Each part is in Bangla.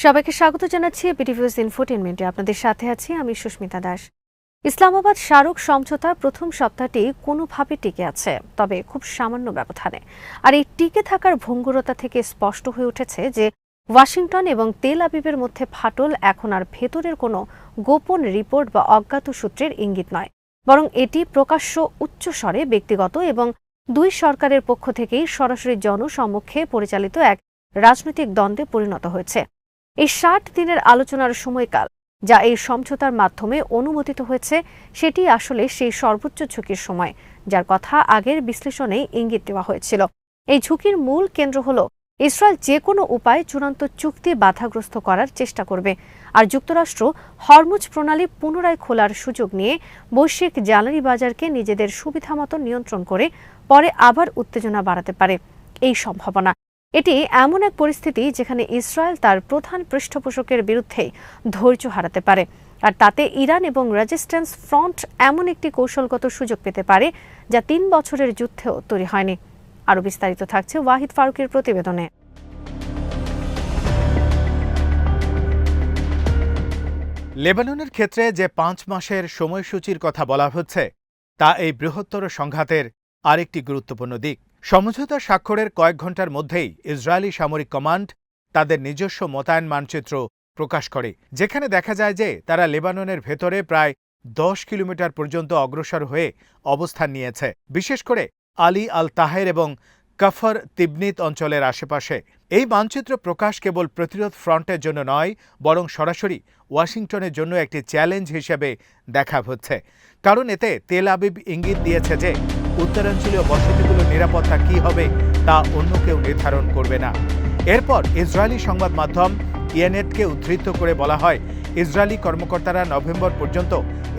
সবাইকে স্বাগত জানাচ্ছি বিটিভিউজ ইনফোটেইনমেন্টে। আপনাদের সাথে আছি আমি সুস্মিতা দাস। ইসলামাবাদ স্মারক সমঝোতা প্রথম সপ্তাহটি কোনোভাবে টিকে আছে, তবে খুব সামান্য ব্যবধানে। আর এই টিকে থাকার ভঙ্গুরতা থেকে স্পষ্ট হয়ে উঠেছে যে ওয়াশিংটন এবং তেল আবিবের মধ্যে ফাটল এখন আর ভেতরের কোনো গোপন রিপোর্ট বা অজ্ঞাত সূত্রের ইঙ্গিত নয়, বরং এটি প্রকাশ্য উচ্চস্বরে ব্যক্তিগত এবং দুই সরকারের পক্ষ থেকেই সরাসরি জনসম্মুখে পরিচালিত এক রাজনৈতিক দ্বন্দ্বে পরিণত হয়েছে। এই ৬০ দিনের আলোচনার সময়কাল যা এই সমঝোতার মাধ্যমে অনুমোদিত হয়েছে, সেটি আসলে সেই সর্বোচ্চ ঝুঁকির সময় যার কথা আগের বিশ্লেষণেই ইঙ্গিত দেওয়া হয়েছিল। এই ঝুঁকির মূল কেন্দ্র হল ইসরায়েল যে কোনো উপায়ে চূড়ান্ত চুক্তি বাধাগ্রস্ত করার চেষ্টা করবে, আর যুক্তরাষ্ট্র হরমুজ প্রণালী পুনরায় খোলার সুযোগ নিয়ে বৈশ্বিক জ্বালানি বাজারকে নিজেদের সুবিধামতো নিয়ন্ত্রণ করে পরে আবার উত্তেজনা বাড়াতে পারে এই সম্ভাবনা। এটি এমন এক পরিস্থিতি যেখানে ইসরায়েল তার প্রধান পৃষ্ঠপোষকের বিরুদ্ধে ধৈর্য হারাতে পারে, আর তাতে ইরান এবং রেজিস্ট্যান্স ফ্রন্ট এমন একটি কৌশলগত সুযোগ পেতে পারে যা ৩ বছরের যুদ্ধেও তৈরি হয়নি। আরও বিস্তারিত থাকছে ওয়াহিদ ফারুকের প্রতিবেদনে। লেবাননের ক্ষেত্রে যে ৫ মাসের সময়সূচির কথা বলা হচ্ছে তা এই বৃহত্তর সংঘাতের আরেকটি গুরুত্বপূর্ণ দিক। সমঝোতা স্বাক্ষরের কয়েক ঘণ্টার মধ্যেই ইসরায়েলি সামরিক কমান্ড তাদের নিজস্ব মোতায়েন মানচিত্র প্রকাশ করে, যেখানে দেখা যায় যে তারা লেবাননের ভেতরে প্রায় ১০ কিলোমিটার পর্যন্ত অগ্রসর হয়ে অবস্থান নিয়েছে, বিশেষ করে আলী আল তাহের এবং কাফর তিবনিত অঞ্চলের আশেপাশে। এই মানচিত্র প্রকাশ কেবল প্রতিরোধ ফ্রন্টের জন্য নয়, বরং সরাসরি ওয়াশিংটনের জন্য একটি চ্যালেঞ্জ হিসেবে দেখা হচ্ছে, কারণ এতে তেল আবিব ইঙ্গিত দিয়েছে যে উত্তরাঞ্চলীয় বসতিগুলোর নিরাপত্তা কী হবে তা অন্য কেউ নির্ধারণ করবে না। এরপর ইসরায়েলি সংবাদ মাধ্যম ইয়েনেটকে উদ্ধৃত করে বলা হয়, ইসরায়েলি কর্মকর্তারা নভেম্বর পর্যন্ত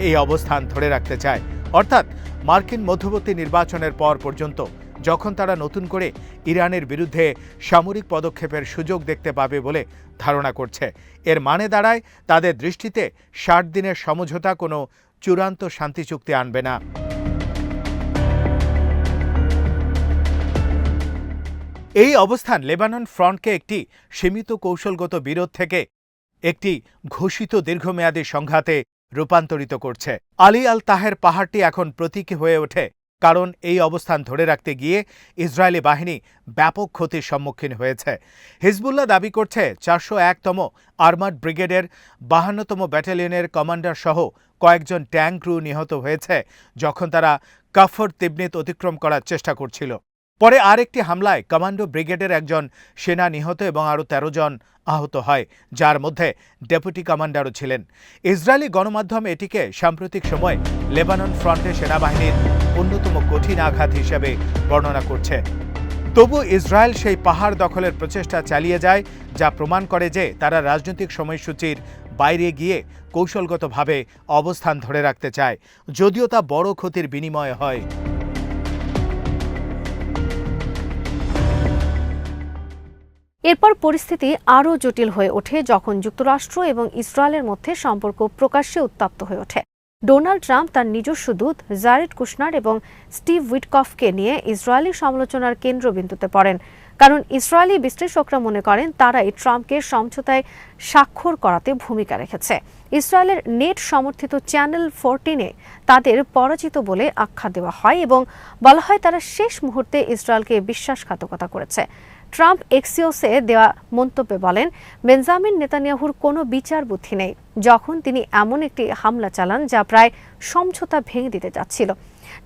এই অবস্থান ধরে রাখতে চায়, অর্থাৎ মার্কিন মধ্যবর্তী নির্বাচনের পর পর্যন্ত, যখন তারা নতুন করে ইরানের বিরুদ্ধে সামরিক পদক্ষেপের সুযোগ দেখতে পাবে বলে ধারণা করছে। এর মানে দাঁড়ায় তাদের দৃষ্টিতে ৬০ দিনের সমঝোতা কোনো চূড়ান্ত শান্তি চুক্তি আনবে না। এই অবস্থান লেবানন ফ্রন্টকে একটি সীমিত কৌশলগত বিরোধ থেকে একটি ঘোষিত দীর্ঘমেয়াদী সংঘাতে রূপান্তরিত করছে। আলী আল তাহের পাহাড়টি এখন প্রতীকী হয়ে ওঠে, কারণ এই অবস্থান ধরে রাখতে গিয়ে ইসরায়েলি বাহিনী ব্যাপক ক্ষতির সম্মুখীন হয়েছে। হিজবুল্লাহ দাবি করছে ৪০১তম আর্মার্ড ব্রিগেডের ৫২তম ব্যাটালিয়নের কমান্ডার সহ কয়েকজন ট্যাঙ্ক ক্রু নিহত হয়েছে যখন তারা কাফর তিবনিত অতিক্রম করার চেষ্টা করছিল। পরে আরেকটি হামলায় কমান্ডো ব্রিগেডের একজন সেনা নিহত এবং আরও ১৩ জন আহত হয়, যার মধ্যে ডেপুটি কমান্ডারও ছিলেন। ইসরায়েলি গণমাধ্যম এটিকে সাম্প্রতিক সময় লেবানন ফ্রন্টে সেনাবাহিনীর অন্যতম কঠিন আঘাত হিসেবে বর্ণনা করছে। তবু ইসরায়েল সেই পাহাড় দখলের প্রচেষ্টা চালিয়ে যায়, যা প্রমাণ করে যে তারা রাজনৈতিক সময়সূচির বাইরে গিয়ে কৌশলগতভাবে অবস্থান ধরে রাখতে চায়, যদিও তা বড় ক্ষতির বিনিময়ে হয়। এরপর পরিস্থিতি আরও জটিল হয়ে ওঠে যখন যুক্তরাষ্ট্র এবং ইসরায়েলের মধ্যে সম্পর্ক প্রকাশ্যে উত্তপ্ত হয়ে ওঠে। ডোনাল্ড ট্রাম্প তার নিজস্ব দূত জারেড কুশনার এবং স্টিভ উইটকফকে নিয়ে ইসরায়েলি সমালোচনার কেন্দ্রবিন্দুতে পড়েন, কারণ ইসরায়েলি বিশ্লেষকরা মনে করেন তারাই ট্রাম্পকে সমঝোতায় স্বাক্ষর করাতে ভূমিকা রেখেছে। ইসরায়েলের নেট সমর্থিত চ্যানেল 14-এ তাদের পরাজিত বলে আখ্যা দেওয়া হয় এবং বলা হয় তারা শেষ মুহূর্তে ইসরায়েলকে বিশ্বাসঘাতকতা করেছে। ট্রাম্প এক্সিওসে দেওয়া মন্তব্যে বলেন, বেঞ্জামিন নেতানিয়াহুর কোনো বিচার বুদ্ধি নেই যখন তিনি এমন একটি হামলা চালান যা প্রায় সমঝোতা ভেঙে দিতে যাচ্ছিল।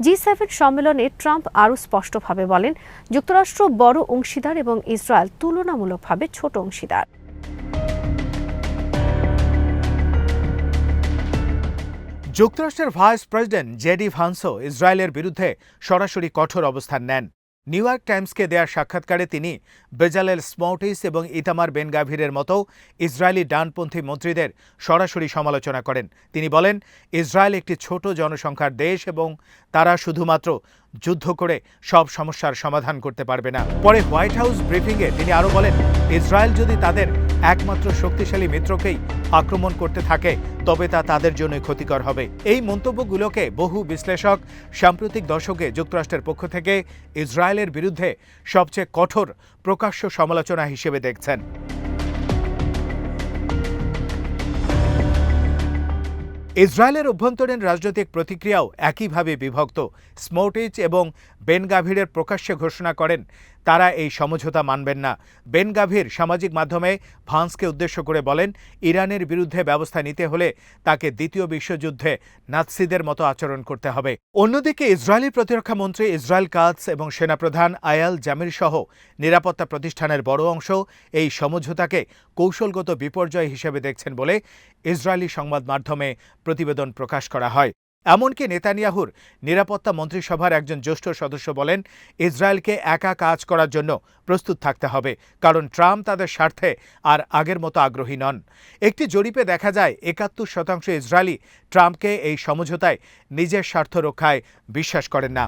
G7 সম্মেলনে ট্রাম্প আরও স্পষ্টভাবে বলেন, যুক্তরাষ্ট্র বড় অংশীদার এবং ইসরায়েল তুলনামূলকভাবে ছোট অংশীদার। যুক্তরাষ্ট্রের ভাইস প্রেসিডেন্ট জেডি ভান্সও ইসরায়েলের বিরুদ্ধে সরাসরি কঠোর অবস্থান নেন। নিউ ইয়র্ক টাইমসকে দেয়া সাক্ষাৎকারে তিনি বেজালেল স্মোট্রিচ এবং ইতামার বেন গাভিরের মতো ইসরায়েলি ডানপন্থী মন্ত্রীদের সরাসরি সমালোচনা করেন। তিনি বলেন, ইসরায়েল একটি ছোট জনসংখ্যার দেশ এবং তারা শুধুমাত্র যুদ্ধ করে সব সমস্যার সমাধান করতে পারবে না। পরে হোয়াইট হাউস ব্রিফিংয়ে তিনি আরও বলেন, ইসরায়েল যদি তাদের একমাত্র শক্তিশালী মিত্রকেই আক্রমণ করতে থাকে তবে তা তাদের জন্যই ক্ষতিকর হবে। এই মন্তব্যগুলোকে বহু বিশ্লেষক সাম্প্রতিক দশকে যুক্তরাষ্ট্রের পক্ষ থেকে ইসরায়েলের বিরুদ্ধে সবচেয়ে কঠোর প্রকাশ্য সমালোচনা হিসেবে দেখছেন। ইসরায়েলের অভ্যন্তরীণ রাজনৈতিক প্রতিক্রিয়াও একইভাবে বিভক্ত। স্মোট্রিচ এবং বেন গাভিরের প্রকাশ্যে ঘোষণা করেন তারা এই সমঝোতা মানবেন না। বেন গাভির সামাজিক মাধ্যমে ভান্সকে উদ্দেশ্য করে বলেন, ইরানের বিরুদ্ধে ব্যবস্থা নিতে হলে তাকে দ্বিতীয় বিশ্বযুদ্ধে নাৎসিদের মতো আচরণ করতে হবে। অন্যদিকে ইসরায়েলি প্রতিরক্ষা মন্ত্রী ইসরায়েল কাটস এবং সেনাপ্রধান আয়াল জামির সহ নিরাপত্তা প্রতিষ্ঠানের বড় অংশ এই সমঝোতাকে কৌশলগত বিপর্যয় হিসেবে দেখছেন বলে ইসরায়েলি সংবাদ মাধ্যমে প্রতিবেদন প্রকাশ করা হয়। এমনকি নেতানিয়াহুর নিরাপত্তা মন্ত্রিসভার একজন জ্যেষ্ঠ সদস্য বলেন, ইসরায়েলকে একা কাজ করার জন্য প্রস্তুত থাকতে হবে, কারণ ট্রাম্প তাদের স্বার্থে আর আগের মতো আগ্রহী নন। একটি জরিপে দেখা যায় ৭১% ইসরায়েলি ট্রাম্পকে এই সমঝোতায় নিজের স্বার্থ রক্ষায় বিশ্বাস করেন না।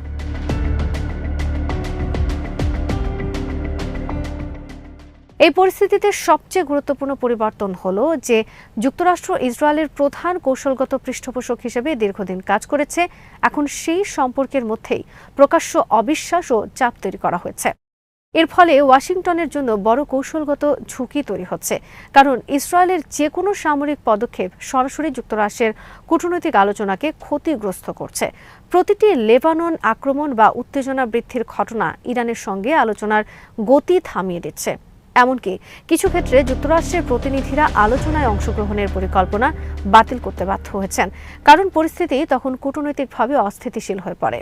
এই পরিস্থিতিতে সবচেয়ে গুরুত্বপূর্ণ পরিবর্তন হলো যে যুক্তরাষ্ট্র ইসরায়েলের প্রধান কৌশলগত পৃষ্ঠপোষক হিসেবে দীর্ঘদিন কাজ করেছে। এখন সেই সম্পর্কের মধ্যেই প্রকাশ্য অবিশ্বাস ও চাপ তৈরি করা হয়েছে। এর ফলে ওয়াশিংটনের জন্য বড় কৌশলগত ঝুঁকি তৈরি হচ্ছে, কারণ ইসরায়েলের যে কোনো সামরিক পদক্ষেপ সরাসরি যুক্তরাষ্ট্রের কূটনৈতিক আলোচনাকে ক্ষতিগ্রস্ত করছে। প্রতিটি লেবানন আক্রমণ বা উত্তেজনা বৃদ্ধির ঘটনা ইরানের সঙ্গে আলোচনার গতি থামিয়ে দিচ্ছে। এমনকি কিছু ক্ষেত্রে যুক্তরাষ্ট্রের প্রতিনিধিরা আলোচনায় অংশগ্রহণের পরিকল্পনা বাতিল করতে বাধ্য হয়েছেন, কারণ পরিস্থিতি তখন কূটনৈতিকভাবে অস্থিতিশীল হয়ে পড়ে।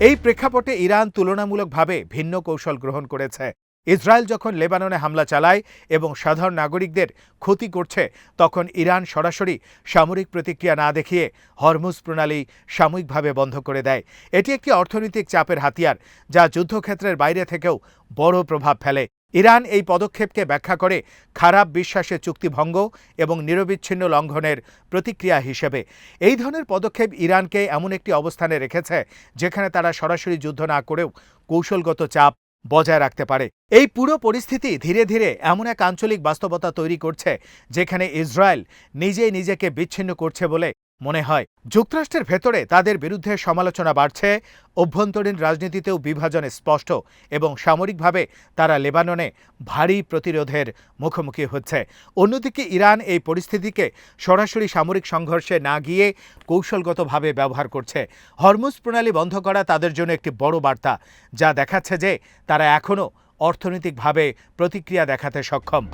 এই প্রেক্ষাপটে ইরান তুলনামূলকভাবে ভিন্ন কৌশল গ্রহণ করেছে। ইসরায়েল যখন লেবাননে হামলা চালায় এবং সাধারণ নাগরিকদের ক্ষতি করছে, তখন ইরান সরাসরি সামরিক প্রতিক্রিয়া না দেখিয়ে হরমুজ প্রণালী সাময়িকভাবে বন্ধ করে দেয়। এটি একটি অর্থনৈতিক চাপের হাতিয়ার, যা যুদ্ধক্ষেত্রের বাইরে থেকেও বড় প্রভাব ফেলে। ইরান এই পদক্ষেপকে ব্যাখ্যা করে খারাপ বিশ্বাসে চুক্তিভঙ্গ এবং নিরবিচ্ছিন্ন লঙ্ঘনের প্রতিক্রিয়া হিসেবে। এই ধরনের পদক্ষেপ ইরানকে এমন একটি অবস্থানে রেখেছে যেখানে তারা সরাসরি যুদ্ধ না করেও কৌশলগত চাপ বজায় রাখতে পারে। এই পুরো পরিস্থিতি ধীরে ধীরে এমন এক আঞ্চলিক বাস্তবতা তৈরি করছে যেখানে ইসরায়েল নিজেই নিজেকে বিচ্ছিন্ন করছে বলে মনে হয়। যুক্তরাষ্ট্রের ভেতরে তাদের বিরুদ্ধে সমালোচনা বাড়ছে, অভ্যন্তরীণ রাজনীতিতেও বিভাজন স্পষ্ট এবং সামরিকভাবে তারা লেবাননে ভারী প্রতিরোধের মুখোমুখি হচ্ছে। অন্যদিকে ইরান এই পরিস্থিতিকে সরাসরি সামরিক সংঘর্ষে না গিয়ে কৌশলগতভাবে ব্যবহার করছে। হরমুজ প্রণালী বন্ধ করা তাদের জন্য একটি বড় বার্তা, যা দেখাচ্ছে যে তারা এখনও অর্থনৈতিকভাবে প্রতিক্রিয়া দেখাতে সক্ষম।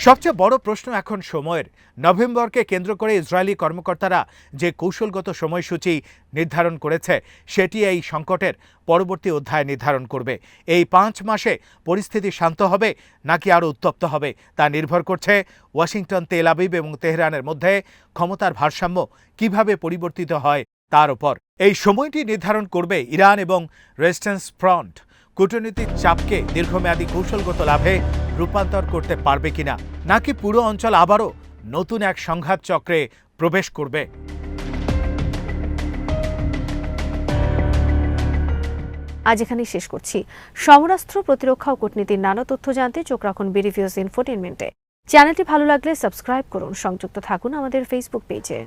সবচেয়ে বড় প্রশ্ন এখন সময়ের। নভেম্বরকে কেন্দ্র করে ইসরায়েলি কর্মকর্তারা যে কৌশলগত সময়সূচি নির্ধারণ করেছে, সেটি এই সংকটের পরবর্তী অধ্যায় নির্ধারণ করবে। এই 5 মাসে পরিস্থিতি শান্ত হবে নাকি আরও উত্তপ্ত হবে, তা নির্ভর করছে ওয়াশিংটন, তেল আবিব এবং তেহরানের মধ্যে ক্ষমতার ভারসাম্য কিভাবে পরিবর্তিত হয় তার উপর। এই সময়টি নির্ধারণ করবে ইরান এবং রেজিস্ট্যান্স ফ্রন্ট কূটনৈতিক চাপকে দীর্ঘমেয়াদী কৌশলগত লাভে রূপান্তর করতে পারবে কিনা, নাকি পুরো অঞ্চল আবারও নতুন এক সংঘাত চক্রে প্রবেশ করবে। আজ এখানেই শেষ করছি। সমরাস্ত্র, প্রতিরক্ষা ও কূটনীতির নানা তথ্য জানতে চোখ রাখুন বিডিভিউজ ইনফোটেইনমেন্টে। চ্যানেলটি ভালো লাগলে সাবস্ক্রাইব করুন। সংযুক্ত থাকুন আমাদের ফেসবুক পেজে।